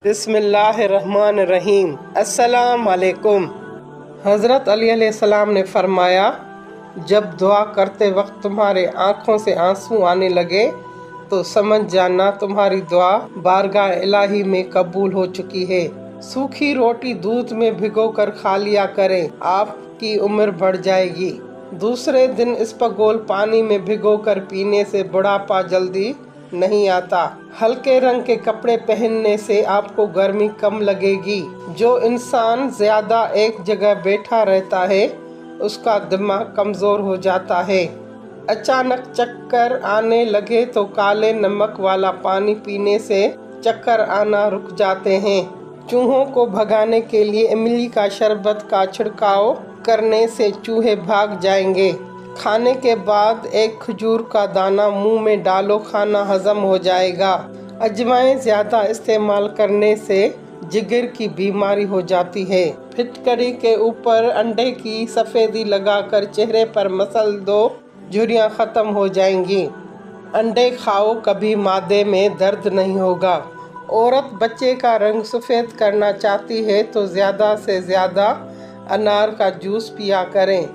बिस्मिल्लाहिर्रहमानिर्रहीम। अस्सलाम वालेकुम। हज़रत अली अलैहिस्सलाम ने फरमाया, जब दुआ करते वक्त तुम्हारे आँखों से आंसू आने लगे तो समझ जाना तुम्हारी दुआ बारगाह इलाही में कबूल हो चुकी है। सूखी रोटी दूध में भिगोकर खा लिया करें, आपकी उम्र बढ़ जाएगी। दूसरे दिन इसबगोल पानी में भिगोकर पीने से बुढ़ापा जल्दी नहीं आता। हल्के रंग के कपड़े पहनने से आपको गर्मी कम लगेगी। जो इंसान ज्यादा एक जगह बैठा रहता है उसका दिमाग कमजोर हो जाता है। अचानक चक्कर आने लगे तो काले नमक वाला पानी पीने से चक्कर आना रुक जाते हैं। चूहों को भगाने के लिए इमली का शरबत का छिड़काव करने से चूहे भाग जाएंगे। खाने के बाद एक खजूर का दाना मुंह में डालो, खाना हजम हो जाएगा। अजवाइन ज्यादा इस्तेमाल करने से जिगर की बीमारी हो जाती है। फिटकरी के ऊपर अंडे की सफेदी लगाकर चेहरे पर मसल दो, झुर्रियाँ खत्म हो जाएंगी। अंडे खाओ, कभी मादे में दर्द नहीं होगा। औरत बच्चे का रंग सफ़ेद करना चाहती है तो ज़्यादा से ज़्यादा अनार का जूस पिया करें।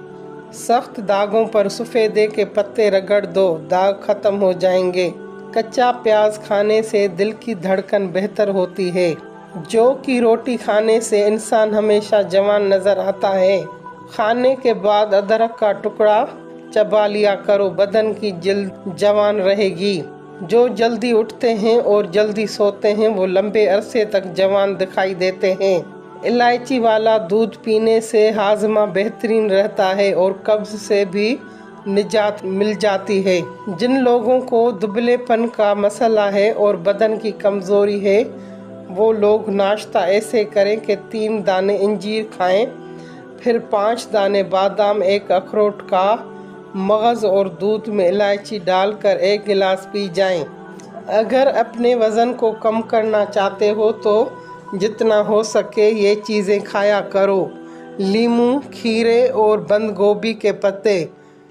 सख्त दागों पर सफ़ेदे के पत्ते रगड़ दो, दाग खत्म हो जाएंगे। कच्चा प्याज खाने से दिल की धड़कन बेहतर होती है। जौ की रोटी खाने से इंसान हमेशा जवान नज़र आता है। खाने के बाद अदरक का टुकड़ा चबा लिया करो, बदन की जल्द जवान रहेगी। जो जल्दी उठते हैं और जल्दी सोते हैं वो लंबे अरसे तक जवान दिखाई देते हैं। इलायची वाला दूध पीने से हाजमा बेहतरीन रहता है और कब्ज से भी निजात मिल जाती है। जिन लोगों को दुबलेपन का मसला है और बदन की कमज़ोरी है वो लोग नाश्ता ऐसे करें कि 3 दाने इंजीर खाएं, फिर 5 दाने बादाम, 1 अखरोट का मगज़ और दूध में इलायची डालकर 1 गिलास पी जाएं। अगर अपने वज़न को कम करना चाहते हो तो जितना हो सके ये चीज़ें खाया करो। लीमू, खीरे और बंद गोभी के पत्ते,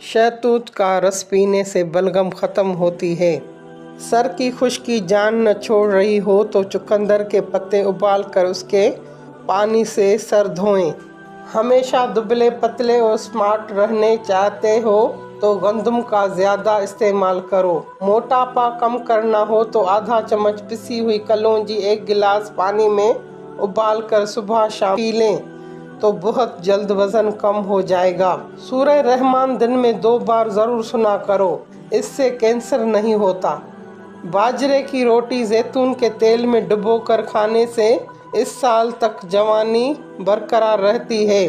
शहतूत का रस पीने से बलगम ख़त्म होती है। सर की खुश्की जान न छोड़ रही हो तो चुकंदर के पत्ते उबाल कर उसके पानी से सर धोएं। हमेशा दुबले पतले और स्मार्ट रहने चाहते हो तो गंदम का ज़्यादा इस्तेमाल करो। मोटापा कम करना हो तो आधा चम्मच पिसी हुई कलौंजी 1 गिलास पानी में उबाल कर सुबह शाम पी लें तो बहुत जल्द वज़न कम हो जाएगा। सूरह रहमान दिन में 2 बार ज़रूर सुना करो, इससे कैंसर नहीं होता। बाजरे की रोटी जैतून के तेल में डुबोकर खाने से इस साल तक जवानी बरकरार रहती है।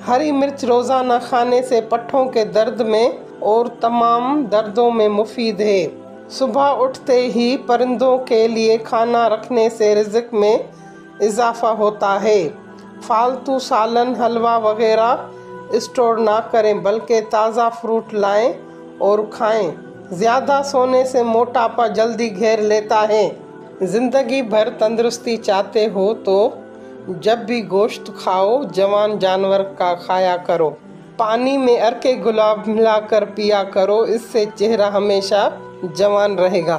हरी मिर्च रोज़ाना खाने से पट्ठों के दर्द में और तमाम दर्दों में मुफीद है। सुबह उठते ही परिंदों के लिए खाना रखने से रिज़्क में इजाफा होता है। फालतू सालन, हलवा वगैरह स्टोर ना करें बल्कि ताज़ा फ्रूट लाएं और खाएं। ज़्यादा सोने से मोटापा जल्दी घेर लेता है। ज़िंदगी भर तंदुरुस्ती चाहते हो तो जब भी गोश्त खाओ जवान जानवर का खाया करो। पानी में अर्के गुलाब मिलाकर पिया करो, इससे चेहरा हमेशा जवान रहेगा।